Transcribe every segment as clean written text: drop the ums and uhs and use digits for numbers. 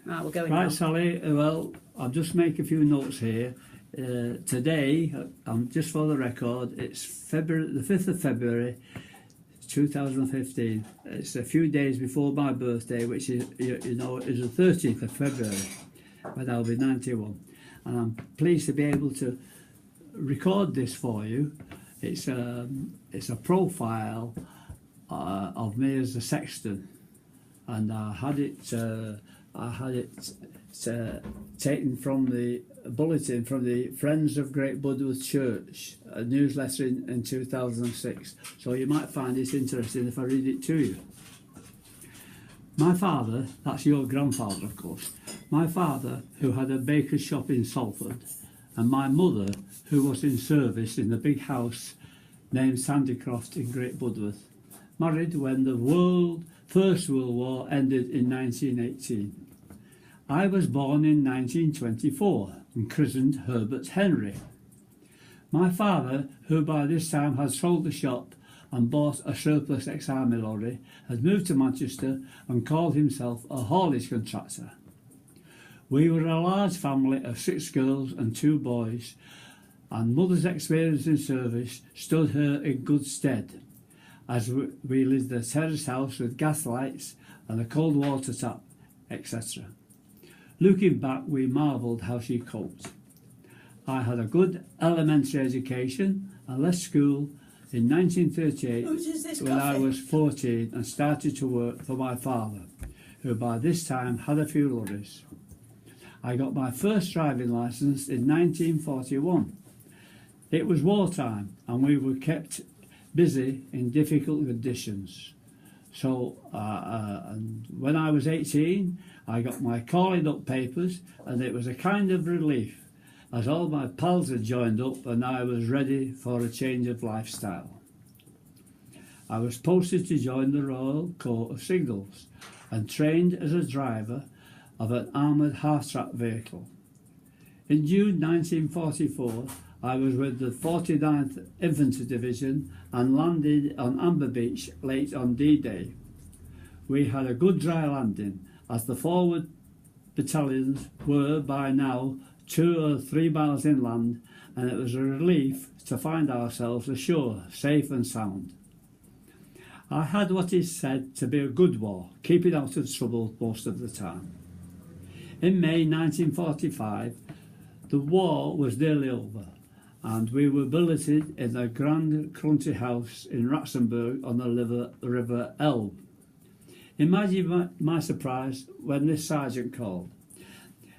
Right, we're going Right, now. Sally, well, I'll just make a few notes here. Today, just for the record, it's February, the 5th of February 2015. It's a few days before my birthday, which is, you know, is the 13th of February, when I'll be 91. And I'm pleased to be able to record this for you. It's a profile of me as a sexton, and I had it taken from the bulletin from the Friends of Great Budworth Church, a newsletter in 2006. So you might find it interesting if I read it to you. My father, that's your grandfather of course, my father, who had a baker's shop in Salford, and my mother, who was in service in the big house named Sandycroft in Great Budworth, married when the First World War ended in 1918. I was born in 1924 and christened Herbert Henry. My father, who by this time had sold the shop and bought a surplus ex-army lorry, had moved to Manchester and called himself a haulage contractor. We were a large family of 6 girls and 2 boys, and mother's experience in service stood her in good stead, as we lived in a terraced house with gas lights and a cold water tap, etc. Looking back, we marvelled how she coped. I had a good elementary education and left school in 1938 when I was 14 and started to work for my father, who by this time had a few lorries. I got my first driving licence in 1941. It was wartime and we were kept busy in difficult conditions. So and when I was 18, I got my calling up papers, and it was a kind of relief as all my pals had joined up and I was ready for a change of lifestyle. I was posted to join the Royal Corps of Signals and trained as a driver of an armoured half-track vehicle. In June 1944, I was with the 49th Infantry Division and landed on Amber Beach late on D-Day. We had a good dry landing, as the forward battalions were by now 2 or 3 miles inland, and it was a relief to find ourselves ashore, safe and sound. I had what is said to be a good war, keeping out of trouble most of the time. In May 1945, the war was nearly over, and we were billeted in a grand country house in Ratzenburg on the River Elbe. Imagine my surprise when this sergeant called.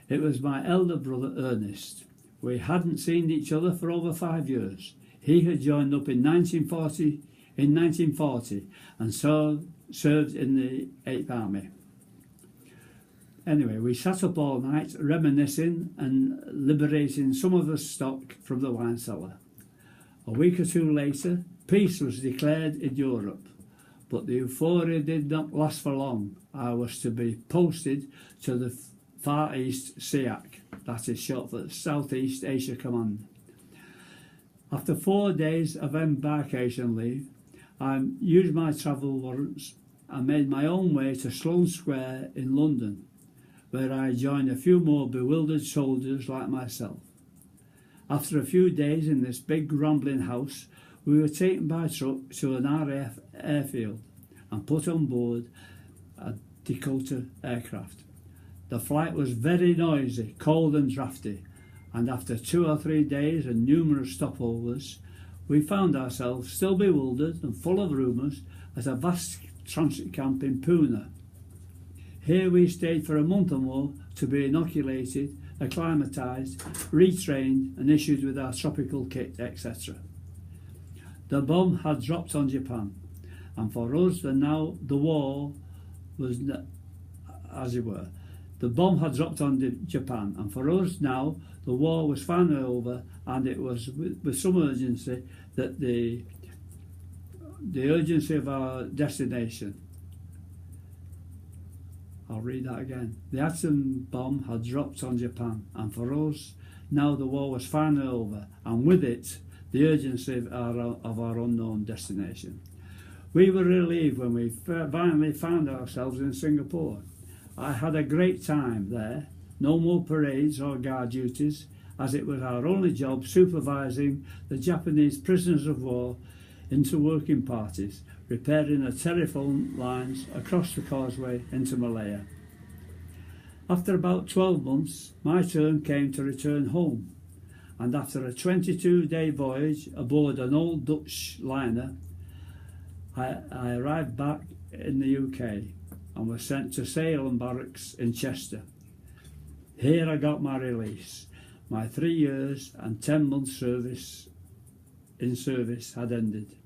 It was my elder brother Ernest. We hadn't seen each other for over 5 years. He had joined up in 1940 and so served in the 8th Army. Anyway, we sat up all night reminiscing and liberating some of the stock from the wine cellar. A week or 2 later, peace was declared in Europe, but the euphoria did not last for long. I was to be posted to the Far East SEAC, that is short for Southeast Asia Command. After 4 days of embarkation leave, I used my travel warrants and made my own way to Sloane Square in London, where I joined a few more bewildered soldiers like myself. After a few days in this big rambling house, we were taken by truck to an RAF airfield and put on board a Dakota aircraft. The flight was very noisy, cold and drafty, and after 2 or 3 days and numerous stopovers, we found ourselves still bewildered and full of rumours at a vast transit camp in Pune. Here we stayed for a month or more to be inoculated, acclimatised, retrained and issued with our tropical kit, etc. The bomb had dropped on Japan, and for us the war was, as it were, the bomb had dropped on Japan, and for us now the war was finally over, and it was with some urgency that the urgency of our destination. I'll read that again. The atom bomb had dropped on Japan, and for us now the war was finally over, and with it the urgency of our unknown destination. We were relieved when we finally found ourselves in Singapore, I had a great time there. No more parades or guard duties, as it was our only job supervising the Japanese prisoners of war into working parties, repairing the telephone lines across the causeway into Malaya. After about 12 months, my turn came to return home, and after a 22-day voyage aboard an old Dutch liner, I arrived back in the UK and was sent to Salem Barracks in Chester. Here I got my release. My 3 years and 10 months service had ended.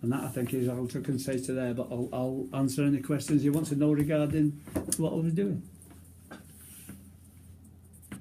And that, I think, is all I can say to there, but I'll answer any questions you want to know regarding what I was doing.